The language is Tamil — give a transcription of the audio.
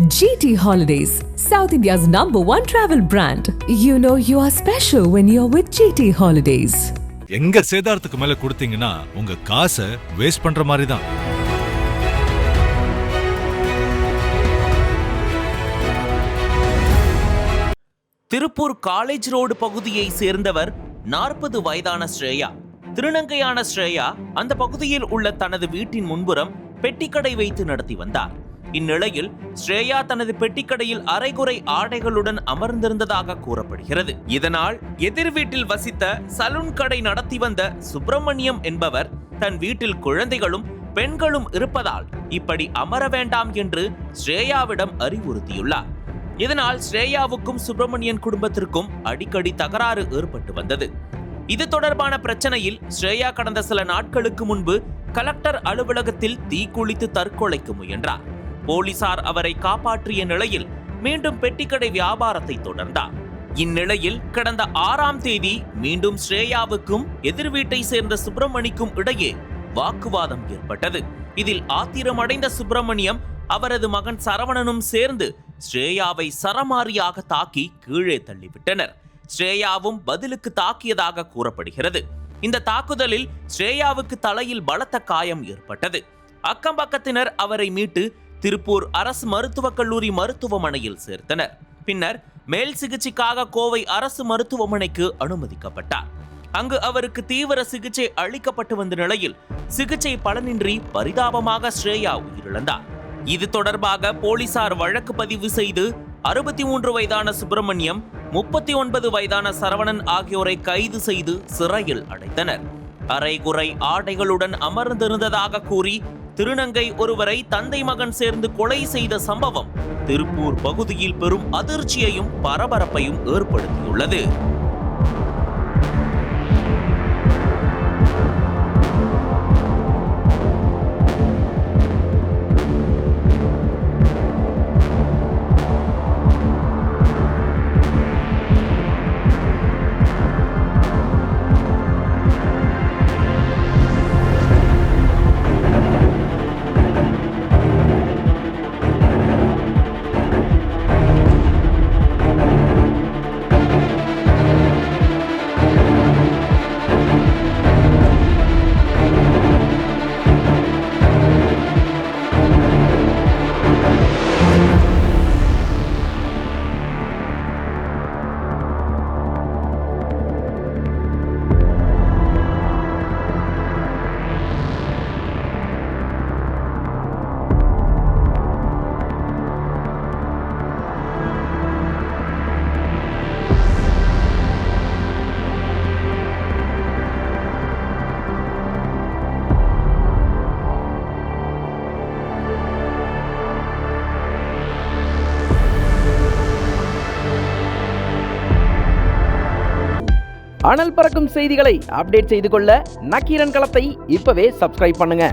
GT Holidays, South India's #1 travel brand. You know you are special when you're with GT Holidays. எங்க சேதாரத்துக்கு மேல கொடுத்தீங்கன்னா உங்க காசை வேஸ்ட் பண்ற மாதிரி தான். திருப்பூர் காலேஜ் ரோடு பகுதியை சேர்ந்தவர் 40 வயதான ஸ்ரேயா. திருநங்கையான ஸ்ரேயா அந்த பகுதியில் உள்ள தனது வீட்டின் முன்புறம் பெட்டிக்கடை வைத்து நடத்தி வந்தார். இந்நிலையில் ஸ்ரேயா தனது பெட்டிக்கடையில் அரைகுறை ஆடைகளுடன் அமர்ந்திருந்ததாக கூறப்படுகிறது. இதனால் எதிர் வீட்டில் வசித்த சலூன் கடை நடத்தி வந்த சுப்பிரமணியம் என்பவர் தன் வீட்டில் குழந்தைகளும் பெண்களும் இருப்பதால் இப்படி அமர வேண்டாம் என்று ஸ்ரேயாவிடம் அறிவுறுத்தியுள்ளார். இதனால் ஸ்ரேயாவுக்கும் சுப்பிரமணியன் குடும்பத்திற்கும் அடிக்கடி தகராறு ஏற்பட்டு வந்தது. இது தொடர்பான பிரச்சனையில் ஸ்ரேயா கடந்த சில நாட்களுக்கு முன்பு கலெக்டர் அலுவலகத்தில் தீக்குளித்து தற்கொலைக்கு முயன்றார். போலீசார் அவரை காப்பாற்றிய நிலையில் மீண்டும் பெட்டிக்கடை வியாபாரத்தை தொடர்ந்தார். இந்நிலையில் கடந்த 6ஆம் தேதி மீண்டும் ஸ்ரேயாவுக்கும் எதிர் வீட்டை சேர்ந்த சுப்பிரமணிக்கும் இடையே வாக்குவாதம் ஏற்பட்டது. இதில் ஆத்திரமடைந்த சுப்பிரமணியம் அவரது மகன் சரவணனும் சேர்ந்து ஸ்ரேயாவை சரமாரியாக தாக்கி கீழே தள்ளிவிட்டனர். ஸ்ரேயாவும் பதிலுக்கு தாக்கியதாக கூறப்படுகிறது. இந்த தாக்குதலில் ஸ்ரேயாவுக்கு தலையில் பலத்த காயம் ஏற்பட்டது. அக்கம்பக்கத்தினர் அவரை மீட்டு திருப்பூர் அரசு மருத்துவக் கல்லூரி மருத்துவமனையில் சேர்த்தனர். பின்னர் மேல் சிகிச்சைக்காக கோவை அரசு மருத்துவமனைக்கு அனுமதிக்கப்பட்டார். அங்கு அவருக்கு தீவிர சிகிச்சை அளிக்கப்பட்டு வந்த நிலையில் சிகிச்சை பலனின்றி பரிதாபமாக ஸ்ரேயா உயிரிழந்தார். இது தொடர்பாக போலீசார் வழக்கு பதிவு செய்து 63 வயதான சுப்பிரமணியம், 39 வயதான சரவணன் ஆகியோரை கைது செய்து சிறையில் அடைத்தனர். அரைகுறை ஆடைகளுடன் அமர்ந்திருந்ததாக கூறி திருநங்கை ஒருவரை தந்தை மகன் சேர்ந்து கொலை செய்த சம்பவம் திருப்பூர் பகுதியில் பெரும் அதிர்ச்சியையும் பரபரப்பையும் ஏற்படுத்தியுள்ளது. அனல் பறக்கும் செய்திகளை அப்டேட் செய்து கொள்ள நக்கீரன் களத்தை இப்பவே சப்ஸ்கிரைப் பண்ணுங்க.